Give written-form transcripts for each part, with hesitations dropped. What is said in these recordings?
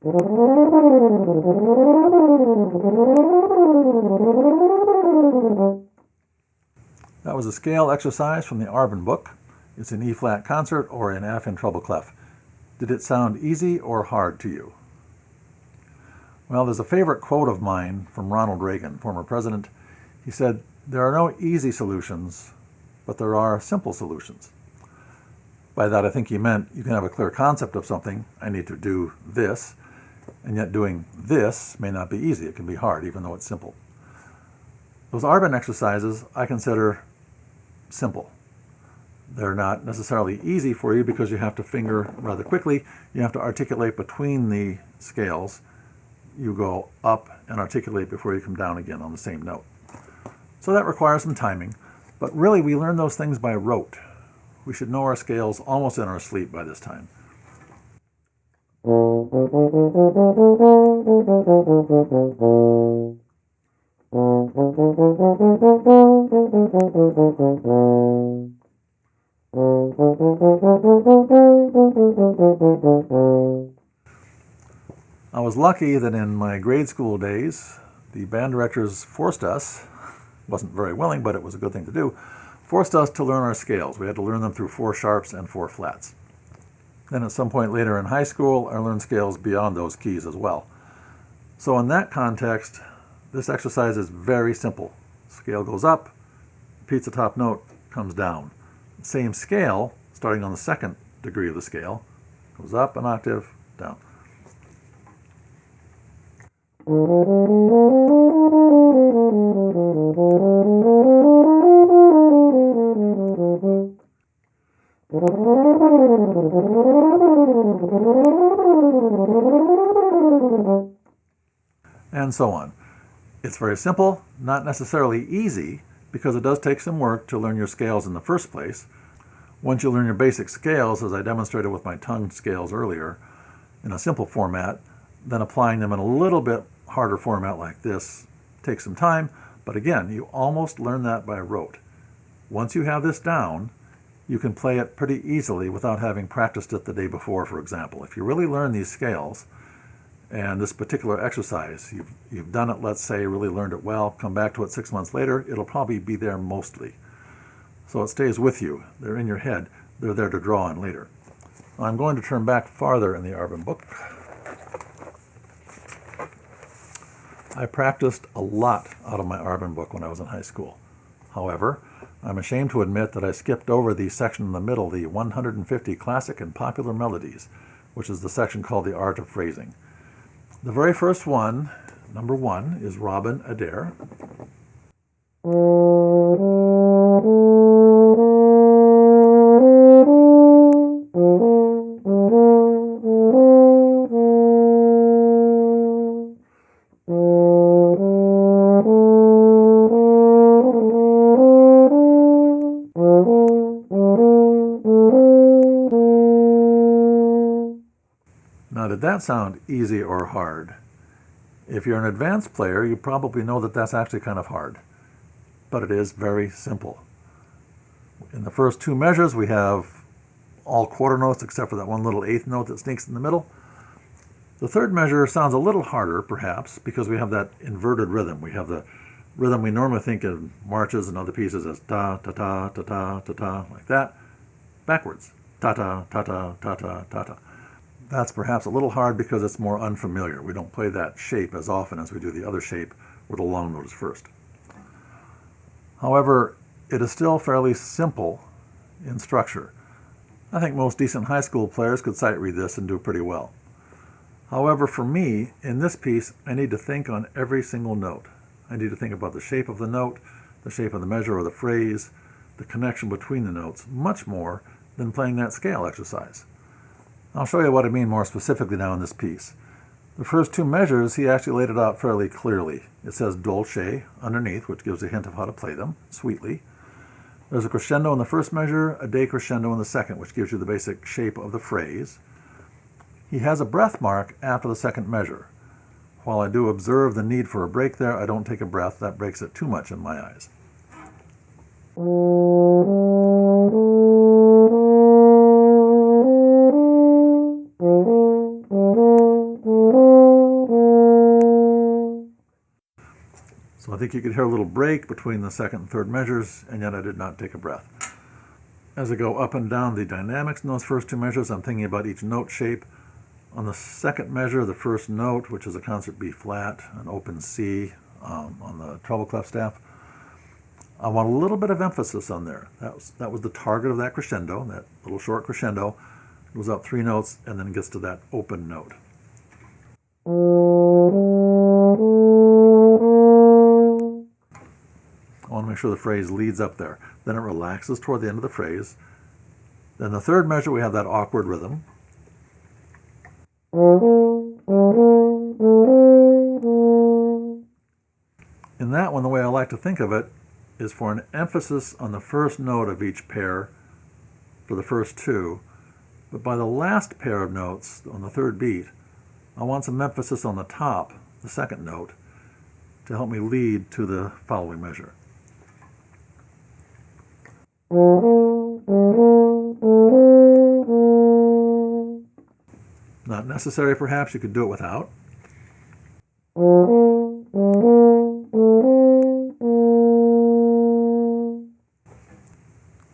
That was a scale exercise from the Arbin book. It's in E-flat concert or in F in treble clef. Did it sound easy or hard to you? Well, there's a favorite quote of mine from Ronald Reagan, former president. He said, "There are no easy solutions, but there are simple solutions." By that, I think he meant you can have a clear concept of something. I need to do this, and yet doing this may not be easy. It can be hard, even though it's simple. Those Arbin exercises I consider simple. They're not necessarily easy for you because you have to finger rather quickly. You have to articulate between the scales. You go up and articulate before you come down again on the same note. So that requires some timing, but really we learn those things by rote. We should know our scales almost in our sleep by this time. I was lucky that in my grade school days, the band directors forced us, wasn't very willing, but it was a good thing to do, forced us to learn our scales. We had to learn them through 4 sharps and 4 flats. Then at some point later in high school, I learned scales beyond those keys as well. So in that context, this exercise is very simple. Scale goes up, repeats the top note, comes down. Same scale, starting on the 2nd degree of the scale, goes up an octave, down. And so on. It's very simple, not necessarily easy, because it does take some work to learn your scales in the first place. Once you learn your basic scales, as I demonstrated with my tongue scales earlier, in a simple format, then applying them in a little bit harder format like this takes some time, but again, you almost learn that by rote. Once you have this down, you can play it pretty easily without having practiced it the day before, for example. If you really learn these scales, and this particular exercise, you've done it, let's say, really learned it well, come back to it 6 months later, it'll probably be there mostly. So it stays with you. They're in your head. They're there to draw on later. I'm going to turn back farther in the Arbin book. I practiced a lot out of my Arbin book when I was in high school. However, I'm ashamed to admit that I skipped over the section in the middle, the 150 classic and popular melodies, which is the section called the art of phrasing. The very first one, number 1, is Robin Adair. Now, did that sound easy or hard? If you're an advanced player, you probably know that that's actually kind of hard, but it is very simple. In the first 2 measures, we have all quarter notes except for that one little 8th note that sneaks in the middle. The 3rd measure sounds a little harder, perhaps, because we have that inverted rhythm. We have the rhythm we normally think in marches and other pieces as ta-ta, ta-ta, ta-ta, like that, backwards, ta-ta, ta-ta, ta-ta, ta-ta. That's perhaps a little hard because it's more unfamiliar. We don't play that shape as often as we do the other shape where the long note is first. However, it is still fairly simple in structure. I think most decent high school players could sight read this and do pretty well. However, for me, in this piece, I need to think on every single note. I need to think about the shape of the note, the shape of the measure or the phrase, the connection between the notes, much more than playing that scale exercise. I'll show you what I mean more specifically now in this piece. The first 2 measures, he actually laid it out fairly clearly. It says dolce underneath, which gives a hint of how to play them, sweetly. There's a crescendo in the first measure, a decrescendo in the second, which gives you the basic shape of the phrase. He has a breath mark after the 2nd measure. While I do observe the need for a break there, I don't take a breath. That breaks it too much in my eyes. So I think you could hear a little break between the second and third measures, and yet I did not take a breath. As I go up and down the dynamics in those first two measures, I'm thinking about each note shape. On the second measure, the first note, which is a concert B flat, an open C on the treble clef staff, I want a little bit of emphasis on there. That was the target of that crescendo, that little short crescendo. It goes up 3 notes and then gets to that open note. I want to make sure the phrase leads up there. Then it relaxes toward the end of the phrase. Then the third measure, we have that awkward rhythm. In that one, the way I like to think of it is for an emphasis on the first note of each pair for the first two, but by the last pair of notes on the third beat, I want some emphasis on the top, the second note, to help me lead to the following measure. Not necessary, perhaps. You could do it without.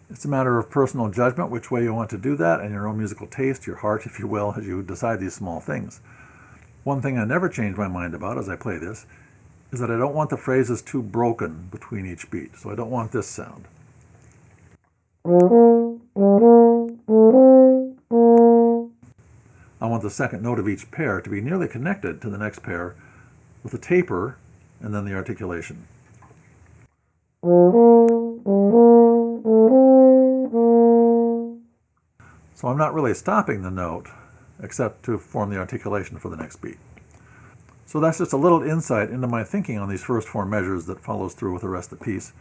It's a matter of personal judgment which way you want to do that, and your own musical taste, your heart, if you will, as you decide these small things. One thing I never change my mind about as I play this is that I don't want the phrases too broken between each beat, so I don't want this sound. I want the second note of each pair to be nearly connected to the next pair with a taper and then the articulation. So I'm not really stopping the note except to form the articulation for the next beat. So that's just a little insight into my thinking on these first 4 measures that follows through with the rest of the piece.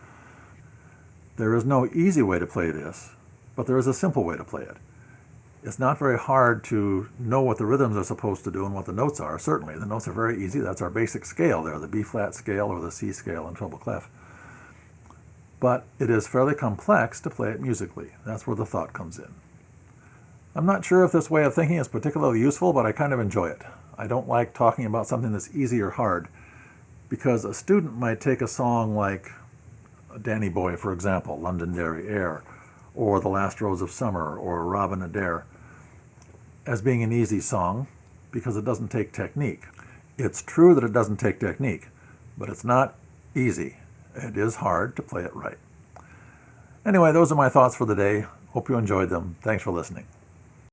There is no easy way to play this, but there is a simple way to play it. It's not very hard to know what the rhythms are supposed to do and what the notes are. Certainly, the notes are very easy. That's our basic scale there, the B-flat scale or the C scale in treble clef. But it is fairly complex to play it musically. That's where the thought comes in. I'm not sure if this way of thinking is particularly useful, but I kind of enjoy it. I don't like talking about something that's easy or hard, because a student might take a song like Danny Boy, for example, Londonderry Air, or The Last Rose of Summer, or Robin Adair, as being an easy song because it doesn't take technique. It's true that it doesn't take technique, but it's not easy. It is hard to play it right. Anyway, those are my thoughts for the day. Hope you enjoyed them. Thanks for listening.